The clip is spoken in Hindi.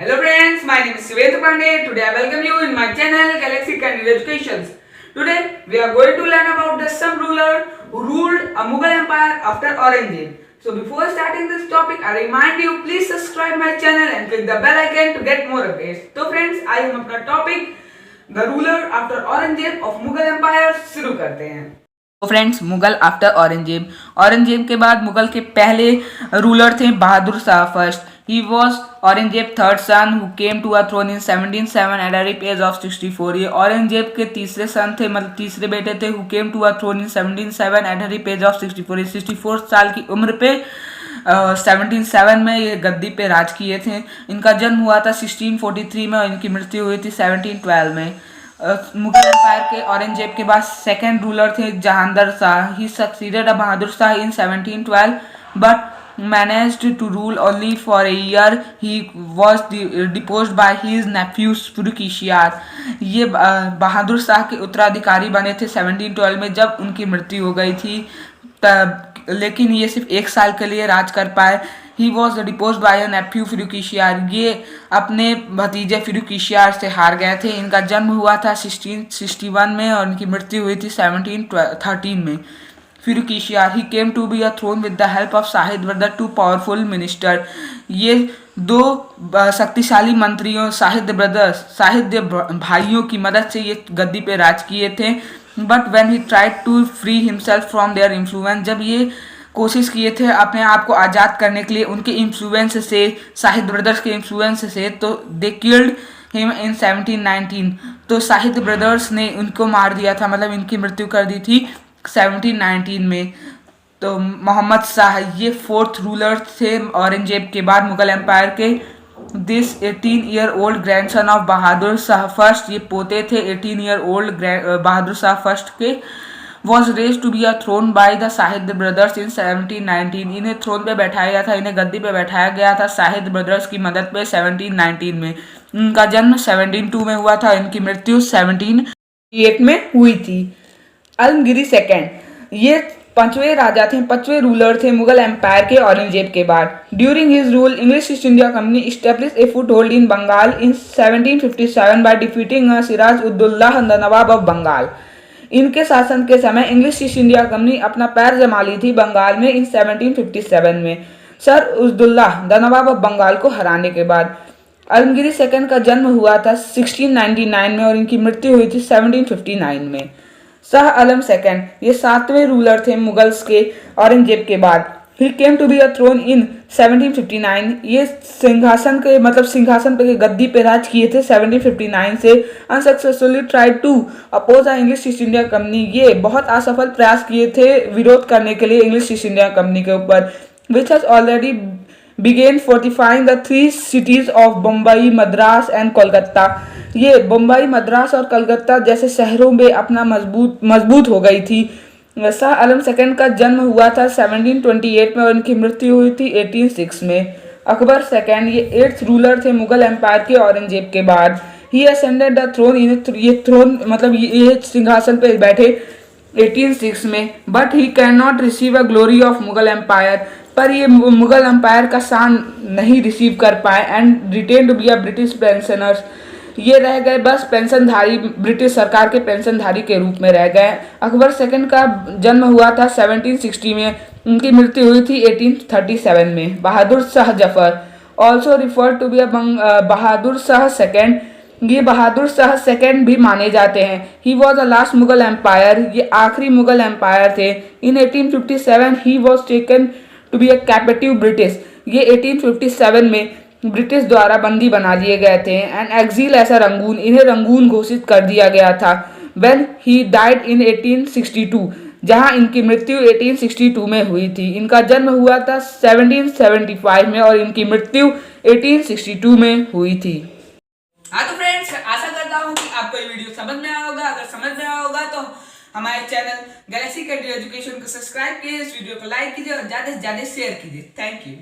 Hello friends, my name is Suvendra Pandey. Today I welcome you in my channel Galaxy Candid Educations. Today we are going to learn about the some ruler who ruled a Mughal empire after Aurangzeb. So before starting this topic, I remind you please subscribe my channel and click the bell icon to get more updates. So friends, आज हम अपना topic the ruler after Aurangzeb of Mughal empire शुरू करते हैं. तो फ्रेंड्स, मुगल आफ्टर औरंगजेब के बाद मुगल के पहले रूलर थे Bahadur Shah first. He was Aurangzeb third son who came to a throne in 1707 at a ripe age of 64. ये औरंगजेब के तीसरे सन थे, मतलब तीसरे बेटे थे, who came to a throne in 1707 at a ripe age of 64. 64 साल की उम्र पे 1707 में ये गद्दी पे राज किए थे. इनका जन्म हुआ था 1643 में और इनकी मृत्यु हुई थी 1712 में. मुगल एम्पायर के औरंगजेब के बाद सेकेंड रूलर थे Jahangir Shah. He succeeded Bahadur Shah in 1712 but managed to rule only for a year. He was deposed by his nephew फुरुकिशियार. ये बहादुर शाह के उत्तराधिकारी बने थे 1712 में जब उनकी मृत्यु हो गई थी तब, लेकिन ये सिर्फ एक साल के लिए राज कर पाए. He was depose by nephew Farrukhsiyar. ये अपने भतीजे फिरुकिशियार से हार गए थे. इनका जन्म हुआ था 1661 में और इनकी मृत्यु हुई थी 1713 में. Farrukhsiyar he came to be a throne with the help of Sayyid brother, two powerful minister. ये दो शक्तिशाली मंत्रियों शाहिद भाइयों की मदद से ये गद्दी पे राज किए थे. But when he tried to free himself from their influence, जब ये कोशिश किए थे अपने आप को आज़ाद करने के लिए उनके इन्फ्लुएंस से, शाहिद ब्रदर्स के इन्फ्लुएंस से, तो दे किल्ड हिम इन 1719. तो शाहिद ब्रदर्स ने उनको मार दिया था, मतलब इनकी मृत्यु कर दी थी 1719 में. तो मोहम्मद शाह ये फोर्थ रूलर थे औरंगजेब के बाद मुगल एम्पायर के. This 18-year-old grandson of Bahadur Shah first, ये पोते थे 18-year-old बहादुर शाह फर्स्ट के. Was raise to be a throne by the Shahid brothers in 1719. इन्हें थ्रोन पे बैठाया गया था, इन्हें गद्दी पे बैठाया गया था शाहिद ब्रदर्स की मदद पे 1719 में. इनका जन्म 1702 में हुआ था, इनकी मृत्यु 1708 में हुई थी. आलमगीर सेकेंड ये पांचवें राजा थे, पांचवें रूलर थे मुगल एम्पायर के औरंगजेब के बाद. During his rule English East India company establish a foothold in Bengal in 1757 by defeating Siraj Uddaula the nawab of Bengal. इनके शासन के समय इंग्लिश ईस्ट इंडिया कंपनी अपना पैर जमा ली थी बंगाल में इन 1757 में सर उद्दौला द नवाब ऑफ बंगाल को हराने के बाद. आलमगीर सेकेंड का जन्म हुआ था 1699 में और इनकी मृत्यु हुई थी 1759 में. शाह आलम सेकेंड ये सातवें रूलर थे मुगल्स के औरंगजेब के बाद. He came to be a throne in 1759. ये सिंहासन पे गद्दी पे राज किए थे 1759 से. Unsuccessfully tried to oppose the English East India Company. ये बहुत असफल प्रयास किए थे विरोध करने के लिए इंग्लिश ईस्ट इंडिया कंपनी के ऊपर. Which has already begun fortifying the 3 cities of Bombay, Madras and Kolkata. ये बम्बई, मद्रास और कलकत्ता जैसे शहरों में अपना मजबूत हो गई थी. शाह आलम सेकेंड का जन्म हुआ था 1728 में और इनकी मृत्यु हुई थी 1806 में. अकबर सेकेंड ये 8th रूलर थे मुगल एम्पायर के औरंगजेब के बाद. ही असेंडेड द थ्रोन, ये थ्रोन मतलब ये सिंहासन पे बैठे 1806 में. But he can not receive a glory of Mughal empire. पर ये मुगल एम्पायर का शान नहीं रिसीव कर पाए. And retain to be a British pensioners. ये रह गए बस पेंशनधारी, ब्रिटिश सरकार के पेंशनधारी के रूप में रह गए. अकबर सेकंड का जन्म हुआ था 1760 में, उनकी मृत्यु हुई थी 1837 में. Bahadur Shah Zafar also refer to be a Bahadur Shah second. ये बहादुर शाह सेकेंड भी माने जाते हैं. He was a last Mughal empire. ये आखिरी मुगल एम्पायर थे. In 1857 he was taken to be a captive British. ये 1857 में ब्रिटिश द्वारा बंदी बना लिए गए थे. एंड एक्सिल ऐसा रंगून, इन्हें रंगून घोषित कर दिया गया था. व्हेन ही डाइड इन 1862, जहां इनकी मृत्यु 1862 में हुई थी. इनका जन्म हुआ था 1775 में और इनकी मृत्यु 1862 में हुई थी. हाँ तो फ्रेंड्स, आशा करता हूँ कि आपको ये वीडियो समझ में आया होगा. अगर समझ में आया होगा तो हमारे चैनल गैलेक्सी कैंडिड एजुकेशन को सब्सक्राइब कीजिए, इस वीडियो को लाइक कीजिए और ज़्यादा से ज़्यादा शेयर कीजिए. Thank you.